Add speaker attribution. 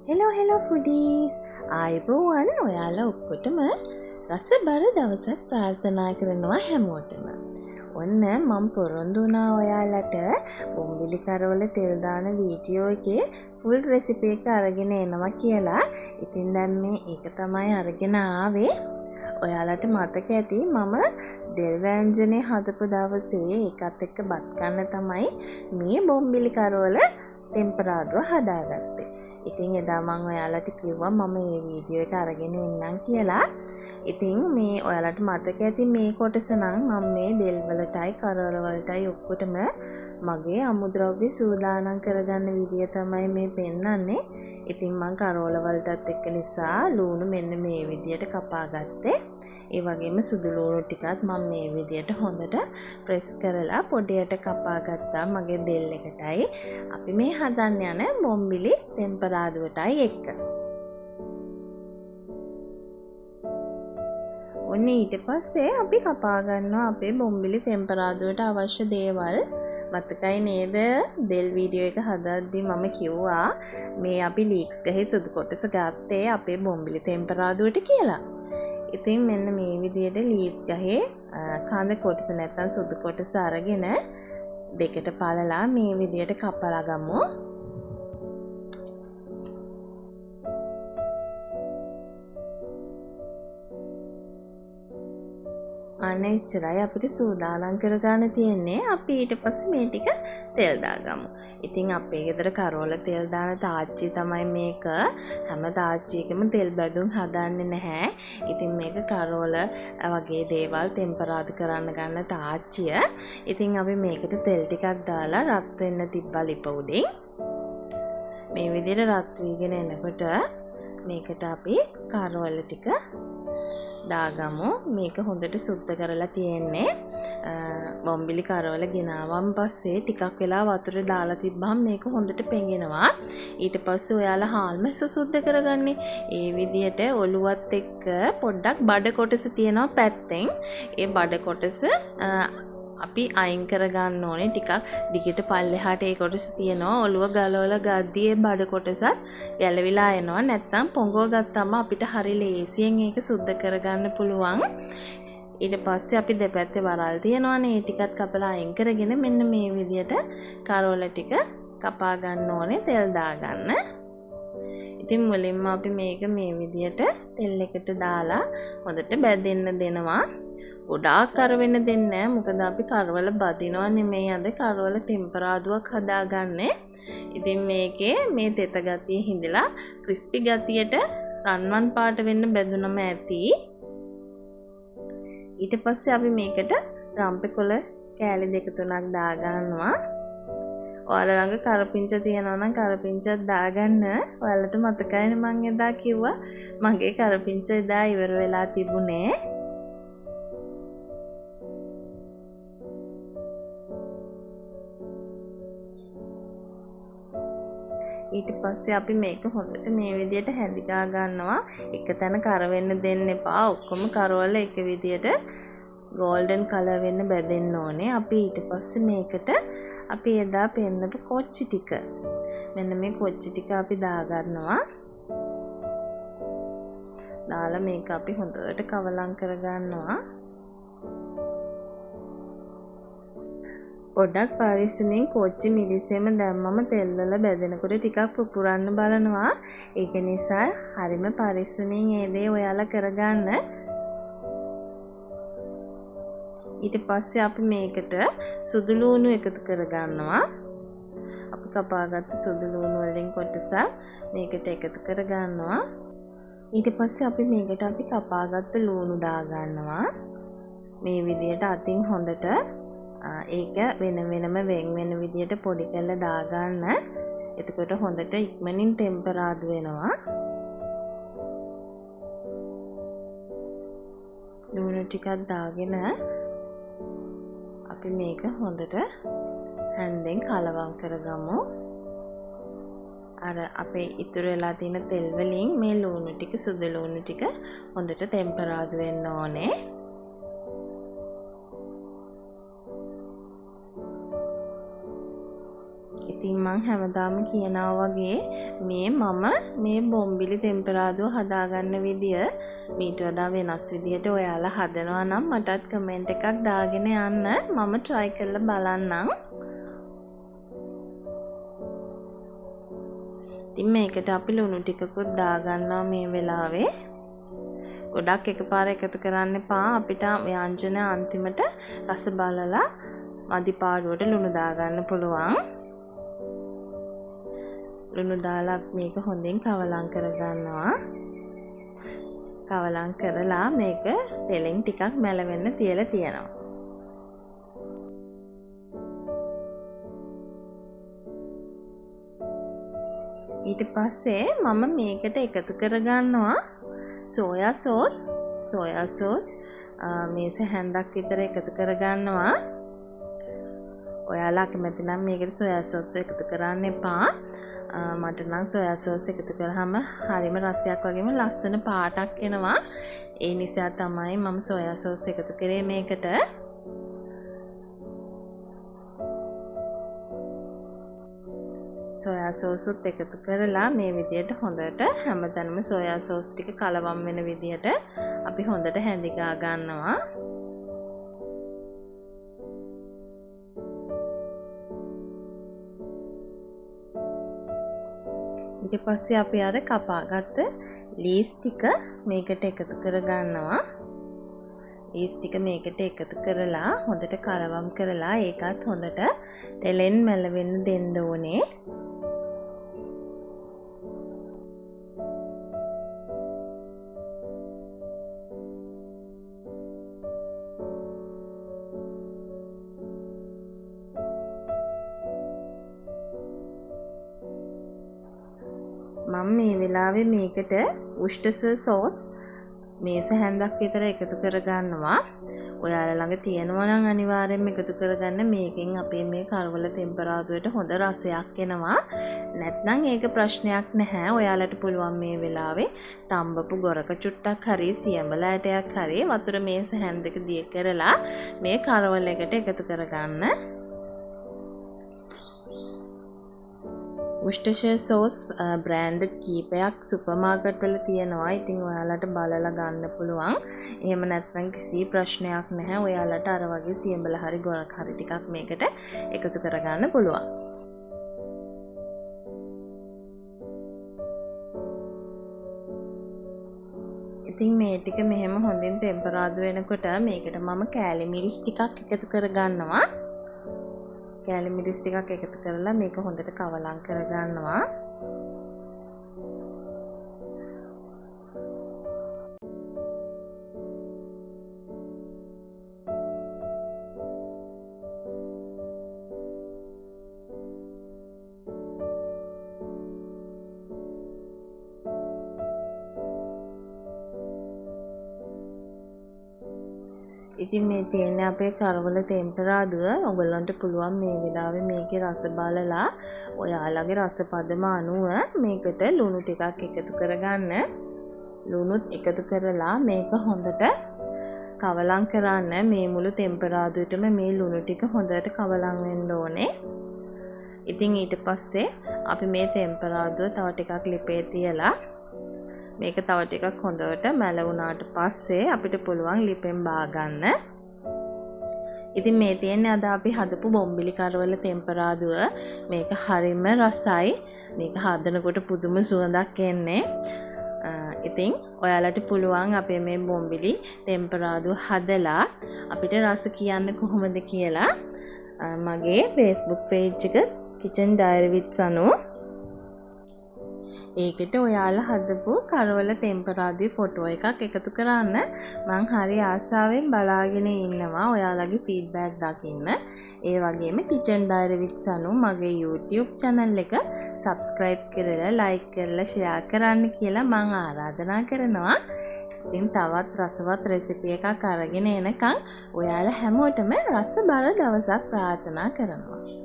Speaker 1: Hello ෆුඩීස් ආයිබෝවන් ඔයාලා ඔක්කොටම රස බර දවසක් ප්‍රාර්ථනා කරනවා හැමෝටම. ඔන්න මම පොරොන්දු වුණා ඔයාලට බොම්බිලි කරවල තෙල් දාන වීඩියෝ එකේ ෆුල් රෙසිපි එක අරගෙන එනවා කියලා. ඉතින් දැන් මේ ඒක තමයි අරගෙන ආවේ. ඔයාලට මතක ඇති මම දෙල් වෑංජනේ හදපු දවසේ ඒකත් එක්ක බත් කන්න තමයි මේ බොම්බිලි කරවල ටෙම්පරාදුව හදාගත්තේ. ඉතින් එදා මම ඔයාලට කිව්වා මම මේ වීඩියෝ එක අරගෙන එන්නම් කියලා. ඉතින් මේ ඔයාලට මතක ඇති මේ කොටස නම් මම මේ දෙල් වලටයි කරවල වලටයි ඔක්කොටම මගේ අමුද්‍රව්‍ය සූදානම් කරගන්න විදිය තමයි මේ පෙන්නන්නේ. ඉතින් මම කරවල වලටත් එක්ක නිසා ලුණු මෙන්න මේ විදියට කපා ගත්තේ. ඒ වගේම සුදු ලුණු ටිකත් මම මේ විදියට හොඳට ප්‍රෙස් කරලා පොඩියට කපා ගත්තා මගේ දෙල් එකටයි. අපි මේ හදන්න යන බොම්බිලි ටෙම්පරාදුවටයි එක්ක. ඔන්න ඊට පස්සේ අපි කපා ගන්නවා අපේ බොම්බිලි ටෙම්පරාදුවට අවශ්‍ය දේවල්. මතකයි නේද දෙල් වීඩියෝ එක හදද්දී මම කිව්වා මේ අපි ලීක්ස් ගහේ සුදු කොටස ගත්තේ අපේ බොම්බිලි ටෙම්පරාදුවට කියලා. ඉතින් මෙන්න මේ විදියට ලීස් ගහේ කඳ කොටස නැත්තම් සුදු කොටස අරගෙන දෙකට පළලා මේ විදියට කපලා ගමු. අන්න එච්චරයි අපිට සූදානම් කරගන්න තියෙන්නේ. අපි ඊට පස්සේ මේ ටික තෙල් දාගමු. ඉතින් අපේ ගෙදර කරවල තෙල් දාන තාච්චි තමයි මේක. හැම තාච්චියකම තෙල් බැදුම් හදන්නේ නැහැ. ඉතින් මේක කරවල වගේ දේවල් ටෙම්පරාදු කරන්න ගන්න තාච්චිය. ඉතින් අපි මේකට තෙල් ටිකක් දාලා රත් වෙන්න තිබ්බා ලිප උඩින්. මේ විදිහට රත් වීගෙන එනකොට මේකට අපි කරවල ටික දාගමු. මේක හොඳට සුද්ධ කරලා තියෙන්නේ. බොම්බිලි කරවල ගෙනාවන් පස්සේ ටිකක් වෙලා වතුර දාලා තිබ්බහම මේක හොඳට පෙඟෙනවා. ඊට පස්සේ ඔයාලා හාල්මැස්ස සුද්ධ කරගන්නේ. ඒ විදිහට ඔලුවත් එක්ක පොඩ්ඩක් බඩ කොටස තියෙනවා පැත්තෙන්. ඒ බඩ කොටස අපි අයින් කරගන්න ඕනේ. ටිකක් දිගට පල්ලෙහාට ඒ කොටස තියෙනවා. ඔලුව ගලවලා ගද්දී ඒ බඩ කොටසත් ගැලවිලා එනවා. නැත්තම් පොඟව ගත්තම අපිට හරි ලේසියෙන් ඒක සුද්ධ කරගන්න පුළුවන්. ඊට පස්සේ අපි දෙපැත්තේ වරල් තියනවානේ. ඒ ටිකත් කපලා අයින් කරගෙන මෙන්න මේ විදියට කරවල ටික කපා ගන්න ඕනේ තෙල් දාගන්න. ඉතින් මුලින්ම අපි මේක මේ විදියට තෙල් එකට දාලා හොඳට බැදෙන්න දෙනවා. ගොඩාක් කර වෙන්න දෙන්නේ නැහැ. මොකද අපි කරවල බදිනවා නෙමෙයි අද කරවල ටෙම්පරාදුවක් හදාගන්නේ. ඉතින් මේකේ මේ තෙත ගතිය හිඳලා ක්‍රිස්පි ගතියට රන්වන් පාට වෙන්න බැදුනම ඇති. ඊට පස්සේ අපි මේකට රම්පේ කොළ කෑලි දෙක තුනක් දාගන්නවා. ඔයාලා ළඟ කරපිංච තියෙනවා නම් කරපිංචත් දාගන්න. ඔයාලට මතකයිනේ මම එදා කිව්වා මගේ කරපිංච එදා ඉවර වෙලා තිබුණේ. ඊට පස්සේ අපි මේක හොඳට මේ විදියට හැඳිගා ගන්නවා. එක තැන කර වෙන්න දෙන්න එපා. ඔක්කොම කරවල එක විදියට ගෝල්ඩන් කලර් වෙන්න බැදෙන්න ඕනේ. අපි ඊට පස්සේ මේකට අපි එදා පෙන්නපු කොච්චි ටික මෙන්න මේ කොච්චි ටික අපි දා ගන්නවා. දාලා මේක අපි හොඳට කවලම් කර ගන්නවා. පොඩ්ඩක් පරිස්සමින් කොච්චි මිරිසෙම දැම්මම තෙල් වල බැදෙනකොට ටිකක් පුපුරන්න බලනවා. ඒක නිසා හරිම පරිස්සමින් මේ දේ ඔයාලා කරගන්න. ඊට පස්සේ අපි මේකට සුදු ලුණු එකතු කරගන්නවා. අපි කපාගත්ත සුදු ලුණු වලින් කොටසක් මේකට එකතු කරගන්නවා. ඊට පස්සේ අපි මේකට අපි කපාගත්ත ලුණු දාගන්නවා. මේ විදියට අතින් හොඳට ඒක වෙන වෙනම වෙන් වෙන විදියට පොඩි කරලා දාගන්න. එතකොට හොඳට ඉක්මනින් ටෙම්පරාදු වෙනවා. ලුණු ටිකක් දාගෙන අපි මේක හොඳට හැන්දෙන් කලවම් කරගමු. අර අපේ ඉතුරු වෙලා තියෙන තෙල් වලින් මේ ලුණු ටික සුදු ලුණු ටික හොඳට ටෙම්පරාදු වෙන්න ඕනේ. ඉතින් මං හැමදාම කියනවා වගේ මම මේ බොම්බිලි තෙම්පරාදුව හදාගන්න විදිය මීට වඩා වෙනස් විදියට ඔයාලා හදනවා නම් මටත් කමෙන්ට් එකක් දාගෙන යන්න. මම try කරලා බලන්නම්. ඉතින් මේකට අපි ලුණු ටිකකුත් දාගන්නවා මේ වෙලාවේ. ගොඩක් එකපාර එකතු කරන්න එපා. අපිට ව්‍යංජන අන්තිමට රස බලලා මදි පාඩුවට ලුණු දාගන්න පුළුවන්. ලුණු දාලා මේක හොඳින් කවලම් කරගන්නවා. කවලම් කරලා මේක තෙලෙන් ටිකක් මැලවෙන්න තියලා තියෙනවා. ඊට පස්සේ මම මේකට එකතු කරගන්නවා සෝයා සෝස් මේස හැන්දක් විතර එකතු කරගන්නවා. ඔයාලා කැමති නම් මේකට සෝයා සෝස් එකතු කරන්න එපා. මට නම් සෝයා සෝස් එකතු කරාම හරිම රසයක් වගේම ලස්සන පාටක් එනවා. ඒ නිසා තමයි මම සෝයා සෝස් එකතු කරේ මේකට. සෝයා සෝස් උත් එකතු කරලා මේ විදියට හොඳට හැමතැනම සෝයා සෝස් ටික කලවම් වෙන විදියට අපි හොඳට හැඳිගා ගන්නවා. ඊට පස්සේ අපි අර කපාගත්ත ලීස් ටික මේකට එකතු කරගන්නවා. ලීස් ටික මේකට එකතු කරලා හොඳට කලවම් කරලා ඒකත් හොඳට තෙලෙන් මැලවෙන්න දෙන්න ඕනේ. මම මේ වෙලාවේ මේකට උෂ්ටසර් සෝස් මේස හැන්දක් විතර එකතු කරගන්නවා. ඔයාලා ළඟ තියෙනවා නම් අනිවාර්යෙන්ම එකතු කරගන්න. මේකෙන් අපේ මේ කරවල තෙම්පරාදුවට හොඳ රසයක් එනවා. නැත්නම් ඒක ප්‍රශ්නයක් නැහැ. ඔයාලට පුළුවන් මේ වෙලාවේ තම්බපු ගොරක චුට්ටක් හරි සියඹල ඇටයක් හරි වතුර මේස හැන්දක දිය කරලා මේ කරවල එකට එකතු කරගන්න. උෂ්ටෂර් සෝස් බ්‍රෑන්ඩඩ් කීපයක් සුපර් මාකට් වල තියෙනවා. ඉතින් ඔයාලට බලලා ගන්න පුළුවන්. එහෙම නැත්නම් කිසි ප්‍රශ්නයක් නැහැ. ඔයාලට අර වගේ සියඹල හරි ගොරක් හරි ටිකක් මේකට එකතු කරගන්න පුළුවන්. ඉතින් මේ ටික මෙහෙම හොඳින් තෙම්පරාදු වෙනකොට මේකට මම කෑලි මිරිස් ටිකක් එකතු කරගන්නවා. කෑලි මිරිස් ටිකක් එකතු කරලා මේක හොඳට කවලම් කරගන්නවා. ඉතින් මේ තියෙන අපේ කරවල තෙම්පරාදුව. ඔයගොල්ලන්ට පුළුවන් මේ වෙලාවේ මේකේ රස බලලා ඔයාලගේ රස පදම අනුව මේකට ලුණු ටිකක් එකතු කරගන්න. ලුණුත් එකතු කරලා මේක හොඳට කවලම් කරන්න. මේ මුළු තෙම්පරාදුවටම මේ ලුණු ටික හොඳට කවලම් වෙන්න ඕනේ. ඉතින් ඊට පස්සේ අපි මේ තෙම්පරාදුව තව ටිකක් ලිපේ තියලා මේක තව ටිකක් හොඳට මැලවුණාට පස්සේ අපිට පුළුවන් ලිපෙන් බා ගන්න. ඉතින් මේ තියෙන්නේ අද අපි හදපු බොම්බිලි කරවල තෙම්පරාදුව. මේක හරිම රසයි. මේක හදනකොට පුදුම සුවඳක් එන්නේ. ඉතින් ඔයාලට පුළුවන් අපේ මේ බොම්බිලි තෙම්පරාදුව හදලා අපිට රස කියන්න කොහොමද කියලා මගේ Facebook page එක Kitchen Diary with Sanu ඒකට ඔයාලා හදපු කරවල තෙම්පරාදුවේ ෆොටෝ එකක් එකතු කරන්න. මං හරි ආසාවෙන් බලාගෙන ඉන්නවා ඔයාලගේ ෆීඩ්බැක් දකින්න. ඒ වගේම Kitchen Diary with Sanu මගේ YouTube channel එක subscribe කරලා like කරලා share කරන්න කියලා මං ආරාධනා කරනවා. ඉතින් තවත් රසවත් රෙසිපි එකක් අරගෙන එනකන් ඔයාලා හැමෝටම රස බර දවසක් ප්‍රාර්ථනා කරනවා.